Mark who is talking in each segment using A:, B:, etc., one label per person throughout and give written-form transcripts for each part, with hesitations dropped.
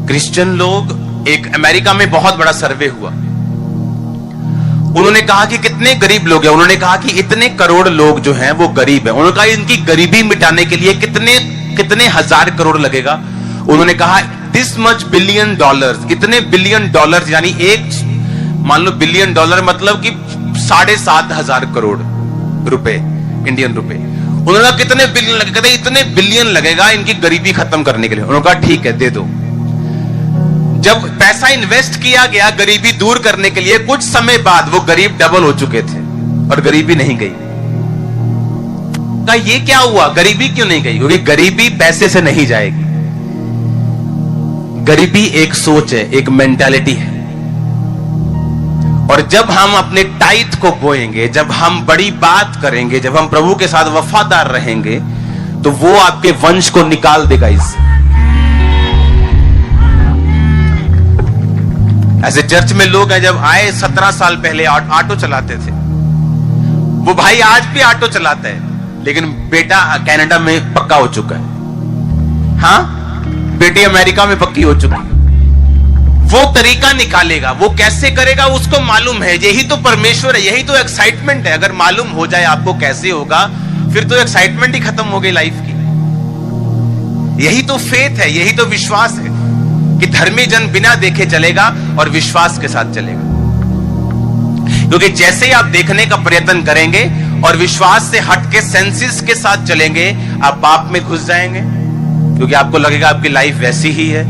A: Christian लोग, एक America में बहुत बड़ा सर्वे हुआ, उन्होंने कहा कि कितने गरीब लोग हैं। उन्होंने कहा कि इतने करोड़ लोग जो हैं वो गरीब हैं। उन्होंने कहा इनकी गरीबी मिटाने के लिए कितने कितने हजार करोड़ लगेगा। उन्होंने कहा दिस मच बिलियन डॉलर्स, इतने बिलियन डॉलर्स, यानी एक, मान लो बिलियन डॉलर मतलब कि 7,500 करोड़ रुपए, इंडियन रुपए। उन्होंने कहा कितने बिलियन लगेगा, कहते इतने बिलियन लगेगा इनकी गरीबी खत्म करने के लिए। उन्होंने कहा ठीक है, दे दो। जब पैसा इन्वेस्ट किया गया गरीबी दूर करने के लिए, कुछ समय बाद वो गरीब डबल हो चुके थे और गरीबी नहीं गई। कहा ये क्या हुआ, गरीबी क्यों नहीं गई? क्योंकि गरीबी पैसे से नहीं जाएगी। गरीबी एक सोच है, एक मेंटालिटी है। और जब हम अपने टाइट को बोएंगे, जब हम बड़ी बात करेंगे, जब हम प्रभु के साथ वफादार रहेंगे, तो वो आपके वंश को निकाल देगा इससे। ऐसे चर्च में लोग हैं, जब आए 17 साल पहले ऑटो चलाते थे, वो भाई आज भी ऑटो चलाता है, लेकिन बेटा कनाडा में पक्का हो चुका है। हाँ, बेटी अमेरिका में पक्की हो चुकी है। वो तरीका निकालेगा, वो कैसे करेगा उसको मालूम है। यही तो परमेश्वर है, यही तो एक्साइटमेंट है। अगर मालूम हो जाए आपको कैसे होगा, फिर तो एक्साइटमेंट ही खत्म हो गई लाइफ की। यही तो फेथ है, यही तो विश्वास है कि धर्मी जन बिना देखे चलेगा और विश्वास के साथ चलेगा। क्योंकि जैसे ही आप देखने का प्रयत्न करेंगे और विश्वास से हटके सेंसेस के साथ चलेंगे, आप पाप में घुस जाएंगे। क्योंकि आपको लगेगा आपकी लाइफ वैसी ही है,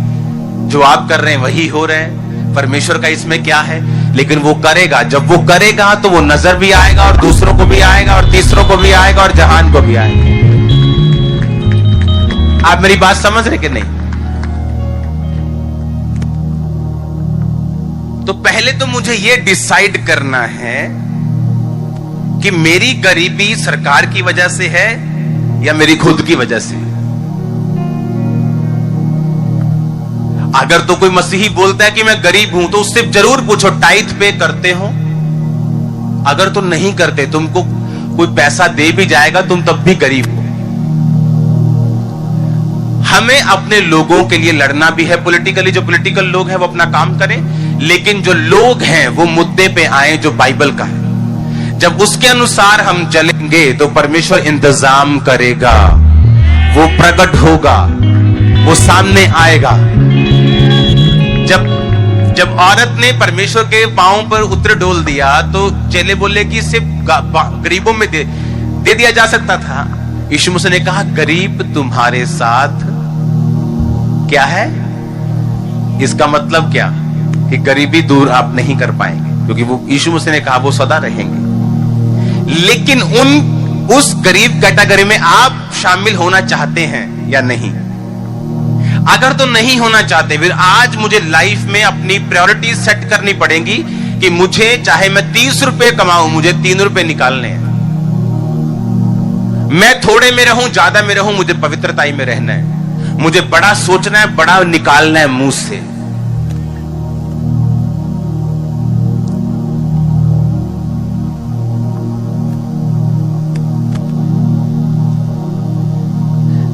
A: जो आप कर रहे हैं वही हो रहे हैं, परमेश्वर का इसमें क्या है। लेकिन वो करेगा, जब वो करेगा तो वो नजर भी आएगा और दूसरों को भी आएगा और तीसरों को भी आएगा और जहान को भी आएगा। आप मेरी बात समझ रहे कि नहीं? तो पहले तो मुझे ये डिसाइड करना है कि मेरी गरीबी सरकार की वजह से है या मेरी खुद की वजह से। अगर तो कोई मसीही बोलता है कि मैं गरीब हूं, तो उससे जरूर पूछो टाइथ पे करते हो? अगर तुम नहीं करते, तुमको कोई पैसा दे भी जाएगा, तुम तब भी गरीब हो। हमें अपने लोगों के लिए लड़ना भी है पॉलिटिकली। जो पॉलिटिकल लोग हैं वो अपना काम करें, लेकिन जो लोग हैं वो मुद्दे पे आए जो बाइबल का है। जब उसके अनुसार हम चलेंगे तो परमेश्वर इंतजाम करेगा, वो प्रकट होगा, वो सामने आएगा। जब औरत ने परमेश्वर के पांव पर उतर डोल दिया, तो चेले बोले कि इसे गरीबों में दे दिया जा सकता था। यीशु मसीह ने कहा गरीब तुम्हारे साथ क्या है? इसका मतलब क्या कि गरीबी दूर आप नहीं कर पाएंगे, क्योंकि वो यीशु मसीह ने कहा वो सदा रहेंगे। लेकिन उस गरीब कैटेगरी में आप शामिल होना चाहते हैं या नहीं? अगर तो नहीं होना चाहते, फिर आज मुझे लाइफ में अपनी प्रायोरिटी सेट करनी पड़ेगी कि मुझे चाहे मैं 30 रुपए कमाऊं, मुझे 3 रुपए निकालने हैं। मैं थोड़े में रहूं, ज्यादा में रहूं, मुझे पवित्रता में रहना है। मुझे बड़ा सोचना है, बड़ा निकालना है मुंह से।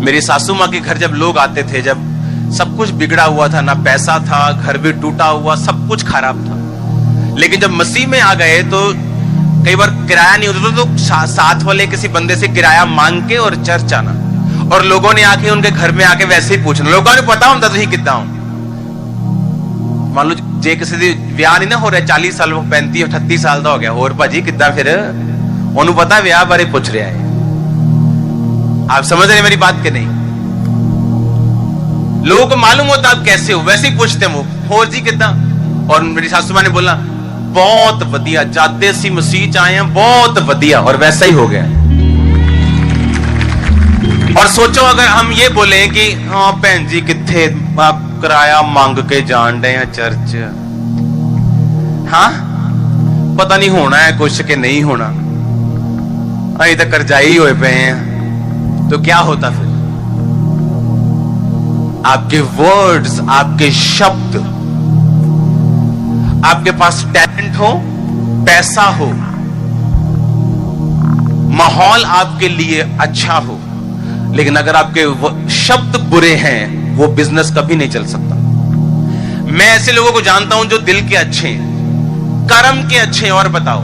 A: मेरी सासू मां के घर जब लोग आते थे, जब सब कुछ बिगड़ा हुआ था, ना पैसा था, घर भी टूटा हुआ, सब कुछ खराब था। लेकिन जब मसीह में आ गए तो कई बार किराया नहीं होता तो साथ वाले किसी बंदे से किराया मांग के और चर्च आना, और लोगों ने आके उनके घर में आके वैसे ही पूछना। लोगों ने पता होता तुम कितना हो। मान लो जे किसी विआह नहीं ना हो रहा, 40 साल 35 38 साल का हो गया, और भाजी कितना, फिर उन्होंने पता विआह बारे पूछ रहा है। आप समझ रहे मेरी बात के नहीं? लोगों को मालूम होता आप कैसे हो, वैसे ही पूछते हैं वो, और जी कितना। और मेरी सासू मां ने बोला बहुत वधिया, जाते सी मसीह आए हैं, बहुत वधिया, और वैसा ही हो गया। और सोचो अगर हम ये बोले कि हाँ भैन जी किथे, आप किराया मांग के जान रहे हैं चर्च, हाँ पता नहीं होना है कुछ के नहीं होना, अभी तक कर्जाई हुए पे हैं, तो क्या होता फिर? आपके वर्ड्स, आपके शब्द, आपके पास टैलेंट हो, पैसा हो, माहौल आपके लिए अच्छा हो, लेकिन अगर आपके शब्द बुरे हैं, वो बिजनेस कभी नहीं चल सकता। मैं ऐसे लोगों को जानता हूं जो दिल के अच्छे हैं, कर्म के अच्छे हैं। और बताओ,